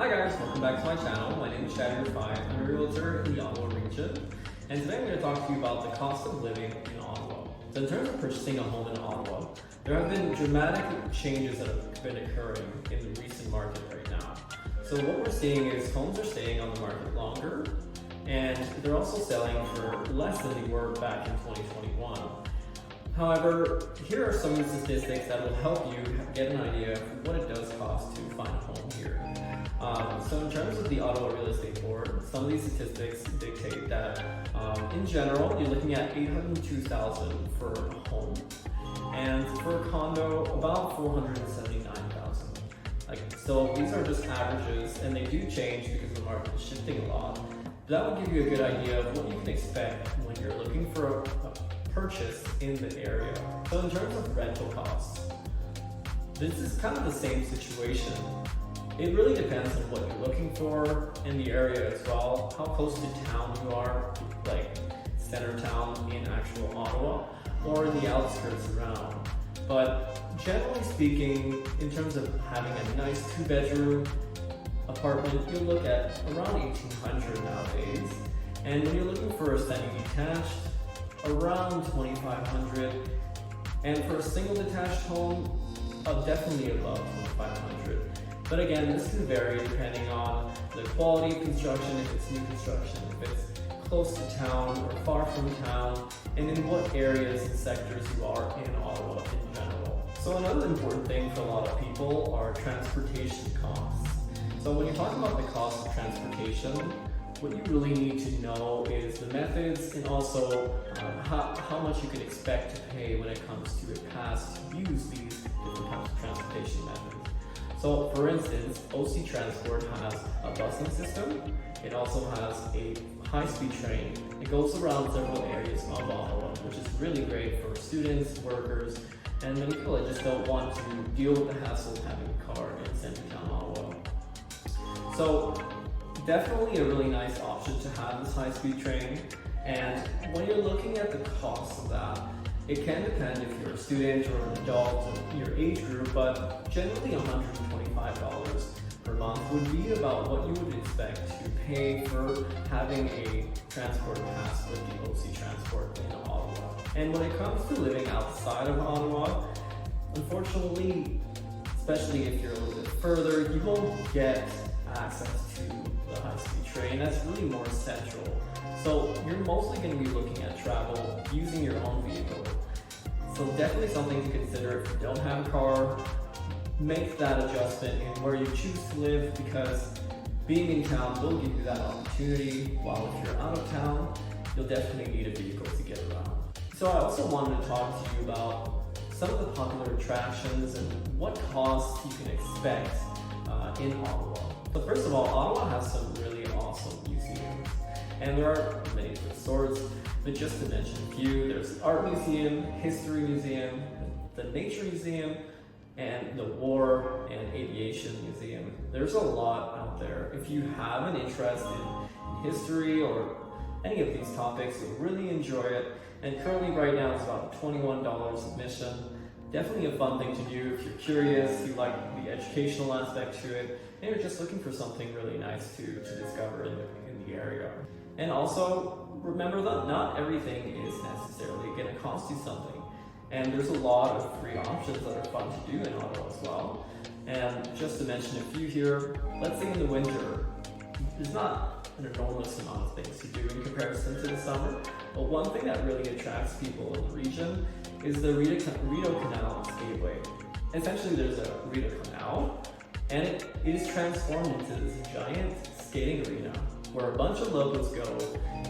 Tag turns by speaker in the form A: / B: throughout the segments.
A: Hi guys, welcome back to my channel. My name is Chad Rafai. I'm a realtor in the Ottawa region, and today I'm going to talk to you about the cost of living in Ottawa. So in terms of purchasing a home in Ottawa, there have been dramatic changes that have been occurring in the recent market right now. So what we're seeing is homes are staying on the market longer, and they're also selling for less than they were back in 2021. However, here are some statistics that will help you get an idea of what it does cost to find a home here. So in terms of the Ottawa Real Estate Board, some of these statistics dictate that in general, you're looking at $802,000 for a home, and for a condo, about $479,000. So these are just averages, and they do change because the market is shifting a lot. But that will give you a good idea of what you can expect when you're looking for a purchase in the area. So in terms of rental costs, this is kind of the same situation. It really depends on what you're looking for in the area as well, how close to town you are, like center town in actual Ottawa, or in the outskirts around. But generally speaking, in terms of having a nice 2-bedroom apartment, you'll look at around $1,800 nowadays. And when you're looking for a semi-detached, around $2,500. And for a single detached home, definitely above $2,500. But again, this can vary depending on the quality of construction, if it's new construction, if it's close to town or far from town, and in what areas and sectors you are in Ottawa in general. So another important thing for a lot of people are transportation costs. So when you talk about the cost of transportation, what you really need to know is the methods and also how much you can expect to pay when it comes to a pass to use these different types of transportation methods. So for instance, OC Transport has a busing system. It also has a high-speed train. It goes around several areas of Ottawa, which is really great for students, workers, and many people that just don't want to deal with the hassle of having a car in central Ottawa. So definitely a really nice option to have this high-speed train. And when you're looking at the cost of that, it can depend if you're a student or an adult or your age group, but generally $125 per month would be about what you would expect to pay for having a transport pass with the OC Transport in Ottawa. And when it comes to living outside of Ottawa, unfortunately, especially if you're a little bit further, you won't get access to the high-speed train. That's really more central. So you're mostly going to be looking at travel using your own vehicle. So definitely something to consider if you don't have a car. Make that adjustment in where you choose to live, because being in town will give you that opportunity, while if you're out of town, you'll definitely need a vehicle to get around. So I also wanted to talk to you about some of the popular attractions and what costs you can expect in Ottawa. So first of all, Ottawa has some really awesome museums, and there are many different sorts, but just to mention a few, there's the Art Museum, History Museum, the Nature Museum, and the War and Aviation Museum. There's a lot out there. If you have an interest in history or any of these topics, you'll really enjoy it. And currently right now it's about $21 admission. Definitely a fun thing to do if you're curious, you like the educational aspect to it, and you're just looking for something really nice to discover in the area. And also, remember that not everything is necessarily going to cost you something. And there's a lot of free options that are fun to do in Ottawa as well. And just to mention a few here, let's say in the winter, there's not an enormous amount of things to do in comparison to the summer. But one thing that really attracts people in the region is the Rideau Canal Skateway. Essentially, there's a Rideau Canal, and it is transformed into this giant skating arena where a bunch of locals go,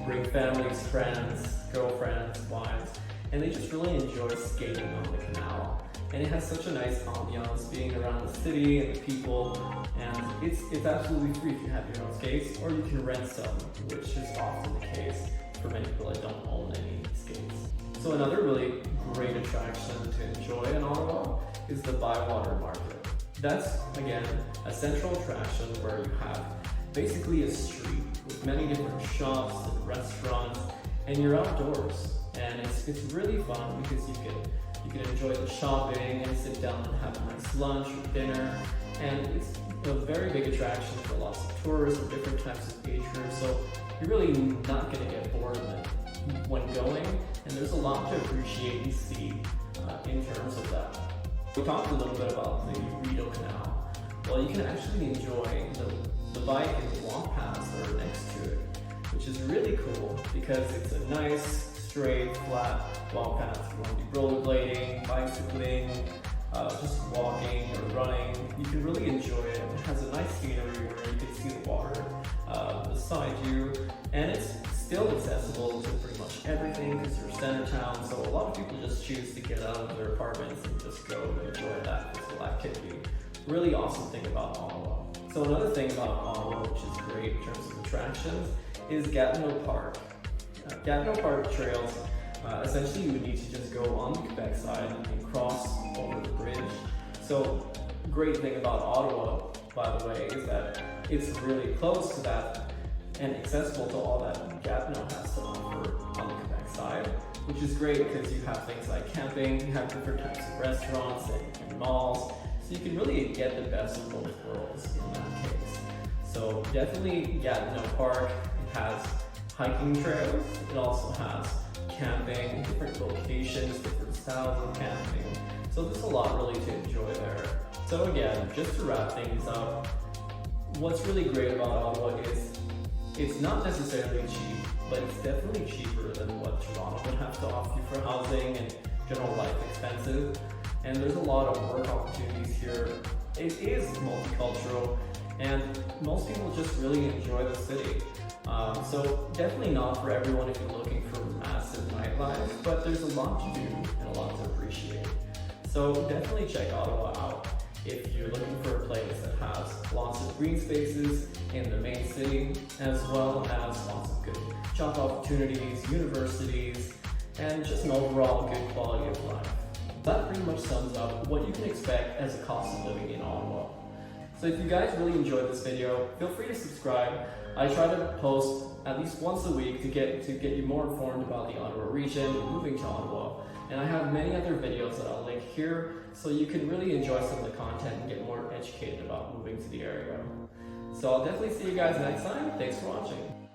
A: bring families, friends, girlfriends, wives, and they just really enjoy skating on the canal. And it has such a nice ambiance being around the city and the people, and it's absolutely free if you have your own skates, or you can rent some, which is often the case for many people that don't own any skates. So another really great attraction to enjoy in Ottawa is the Bywater Market. That's, again, a central attraction where you have basically a street with many different shops and restaurants, and you're outdoors. And it's really fun because you can enjoy the shopping and sit down and have a nice lunch or dinner, and it's a very big attraction for lots of tourists of different types of age groups, so you're really not going to get bored of it when going, and there's a lot to appreciate and see in terms of that. We talked a little bit about the Rideau Canal. Well, you can actually enjoy the bike and the walk paths that are next to it, which is really cool because it's a nice, straight, flat walk path. You want to do rollerblading, bicycling, just walking or running. You can really enjoy it. It has a nice scenery where you can see the water beside you, and it's still accessible to pretty much everything because you're center town, so a lot of people just choose to get out of their apartments and just go and enjoy that physical activity. Really awesome thing about Ottawa. So another thing about Ottawa, which is great in terms of attractions, is Gatineau Park. Gatineau Park trails, essentially you would need to just go on the Quebec side and cross over the bridge. So great thing about Ottawa, by the way, is that it's really close to that and accessible to all that Gatineau has to offer on the Quebec side, which is great because you have things like camping, you have different types of restaurants and malls, so you can really get the best of both worlds in that case. So definitely Gatineau Park. It has hiking trails, it also has camping, different locations, different styles of camping, so there's a lot really to enjoy there. So again, just to wrap things up, what's really great about Ottawa is it's not necessarily cheap, but it's definitely cheaper than what Toronto would have to offer you for housing and general life expenses. And there's a lot of work opportunities here. It is multicultural, and most people just really enjoy the city. So definitely not for everyone if you're looking for massive nightlife, but there's a lot to do and a lot to appreciate. So definitely check Ottawa out if you're looking for a place that has lots of green spaces in the main city, as well as lots of good job opportunities, universities, and just an overall good quality of life. That pretty much sums up what you can expect as a cost of living in Ottawa. So if you guys really enjoyed this video, feel free to subscribe. I try to post at least once a week to get you more informed about the Ottawa region and moving to Ottawa. And I have many other videos that I'll link here so you can really enjoy some of the content and get more educated about moving to the area. So I'll definitely see you guys next time. Thanks for watching.